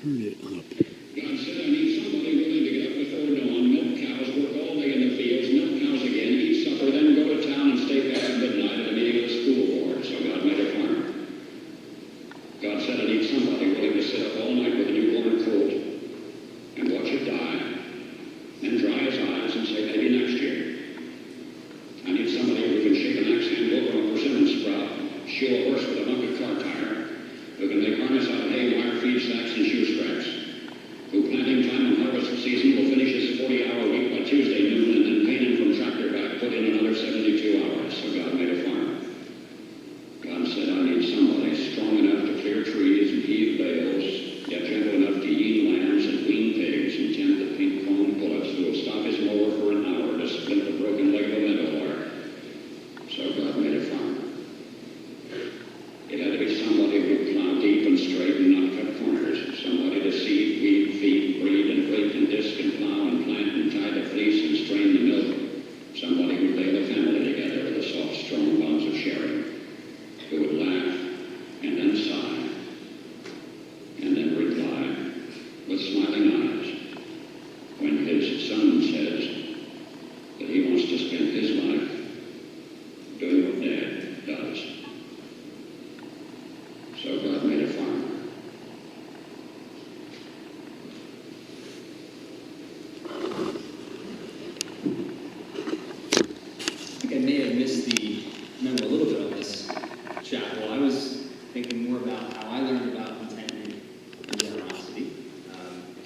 Turn it up. God said, I need somebody willing to get up before dawn, milk cows, work all day in the fields, milk cows again, eat supper, then go to town and stay past midnight at a meeting of the school board. So God made a farmer. God said, I need somebody willing to sit up all night with a newborn colt and watch it die, then dry his eyes and say, maybe next year. I need somebody who can shake an axe handle from a persimmon sprout, shoe a horse with a bucket car tire, who can make harness out of hay, wire, feed sacks, and shoe straps, who planting time and harvest season will finish his 40-hour week by Tuesday noon and then painting from tractor back put in another 72 hours. So God made a farm. God said, I need somebody strong enough to clear trees and heave bales, yet gentle enough to yean lambs and wean pigs and tend the pink-combed pullets who will stop his mower for an hour to splint the broken leg of a meadowlark. So God made a farm. It had to be somebody who would plow deep and straight and not cut corners. Somebody to seed, weed, feed, breed, and rake and disc and plow and plant and tie the fleece and strain the milk. Somebody who'd lay the family together with the soft, strong bonds of sharing. Who would laugh and then sigh and then reply with smiling eyes when his son says that he wants to spend his life doing what Dad does. So God made a farmer. I think I may have missed the memo a little bit on this chapel. I was thinking more about how I learned about contentment and generosity.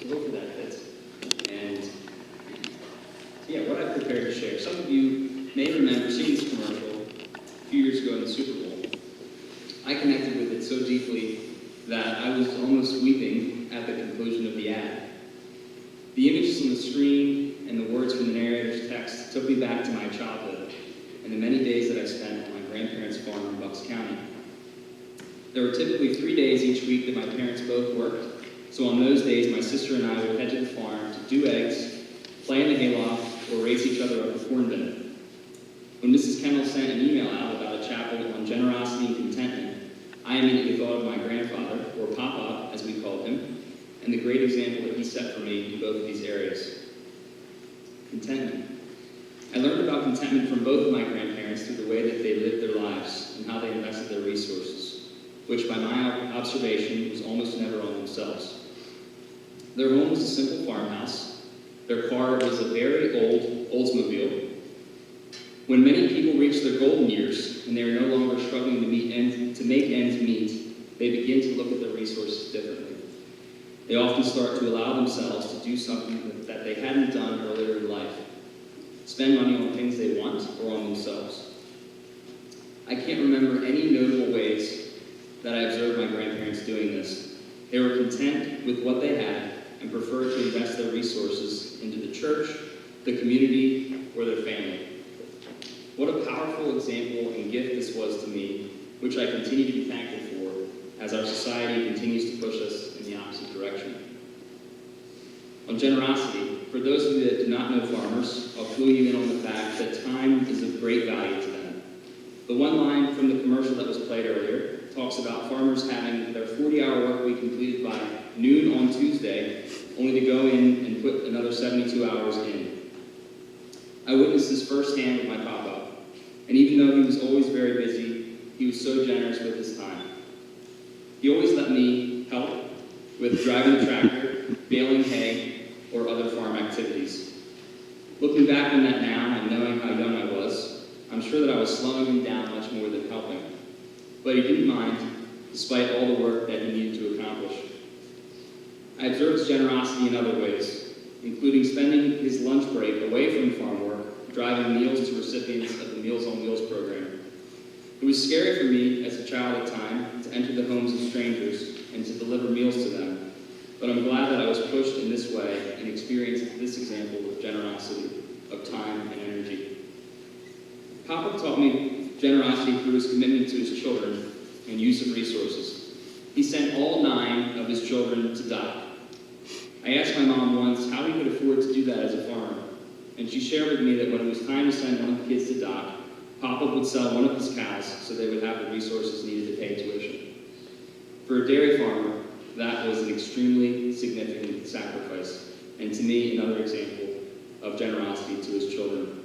So hopefully that fits. And so yeah, what I've prepared to share. Some of you may remember seeing this commercial a few years ago in the Super Bowl. I connected with it so deeply that I was almost weeping at the conclusion of the ad. The images on the screen and the words from the narrator's text took me back to my childhood and the many days that I spent on my grandparents' farm in Bucks County. There were typically 3 days each week that my parents both worked, so on those days my sister and I would head to the farm to do eggs, play in the hayloft, or race each other up the corn bin. When Mrs. Kendall sent an email out about a chapel on generosity and contentment, I immediately thought of my grandfather, or Papa, as we called him, and the great example that he set for me in both of these areas. Contentment. I learned about contentment from both of my grandparents through the way that they lived their lives and how they invested their resources, which by my observation was almost never on themselves. Their home was a simple farmhouse. Their car was a very old Oldsmobile. When many people reach their golden years and they are no longer struggling to make ends meet, they begin to look at their resources differently. They often start to allow themselves to do something that they hadn't done earlier in life. Spend money on things they want or on themselves. I can't remember any notable ways that I observed my grandparents doing this. They were content with what they had and preferred to invest their resources into the church, the community, or their family. What a powerful example and gift this was to me, which I continue to be thankful for as our society continues to push us in the opposite direction. On generosity, for those of you that do not know farmers, I'll clue you in on the fact that time is of great value to them. The one line from the commercial that was played earlier talks about farmers having their 40-hour work week completed by noon on Tuesday, only to go in and put another 72 hours in. I witnessed this firsthand with my papa, and even though he was always very busy, he was so generous with his time. He always let me help with driving the tractor, baling hay, or other farm activities. Looking back on that now and knowing how young I was, I'm sure that I was slowing him down much more than helping. But he didn't mind, despite all the work that he needed to accomplish. I observed his generosity in other ways, including spending his lunch break away from farm work, driving meals to recipients of the Meals on Wheels program. It was scary for me as a child at time to enter the homes of strangers and to deliver meals to them, but I'm glad that I was pushed in this way and experienced this example of generosity, of time and energy. Papa taught me generosity through his commitment to his children and use of resources. He sent all 9 of his children to die. I asked my mom once how he could afford to do that as a farmer, and she shared with me that when it was time to send one of the kids to dock, Papa would sell one of his cows so they would have the resources needed to pay tuition. For a dairy farmer, that was an extremely significant sacrifice, and to me, another example of generosity to his children.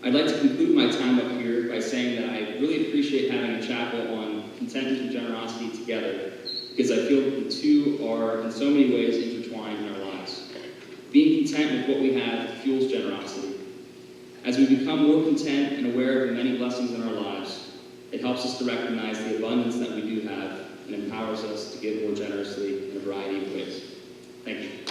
I'd like to conclude my time up here by saying that I really appreciate having a chapel on contentment and generosity together, because I feel that the two are in so many ways intertwined in our lives. Being content with what we have fuels generosity. As we become more content and aware of the many blessings in our lives, it helps us to recognize the abundance that we do have and empowers us to give more generously in a variety of ways. Thank you.